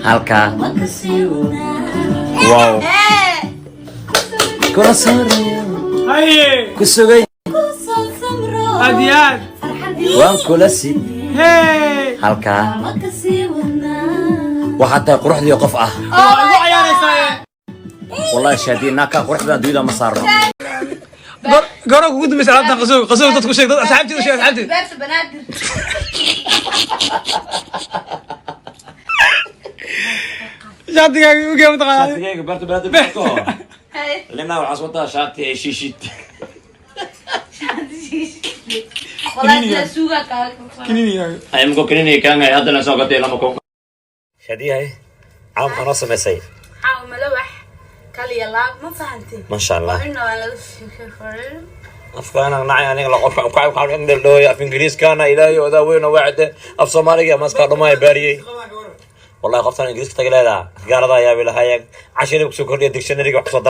halka wow kula saaraya هاي ku sugay هديات waan kula si هاي halka waxaad tahay quruxdii qof ah igu ciyaaraysaa wallahi shaadina ka quruxda duuda ma saarno garoonka ugu dambaysa alaabtan qasoo dadku sheeg dad asxaabtii u sheeg asxaabtii beerta banaadir shaatiga ugu geeyo taqaan shaatiga barta barta lena waxaa wataa shaati shishid walaal la suuga ka kininiga ay mko kinini kan ay hadana soo gatay lama ko shadiya caam xana sameysay xaw malawax kaliya laag ma fahantay ma sha Allah inna wala shukran afkaana nacay aniga la qof ka indhal dhooy af ingiriis kana ilaahay oda weyn oo wacde af Soomaaliga maska dhumay baariyay wallahi qoftan ingiriiska tagaleeda gaarada ayaa bilahay 10 ku soo kordhiya dictionary-ga wax soo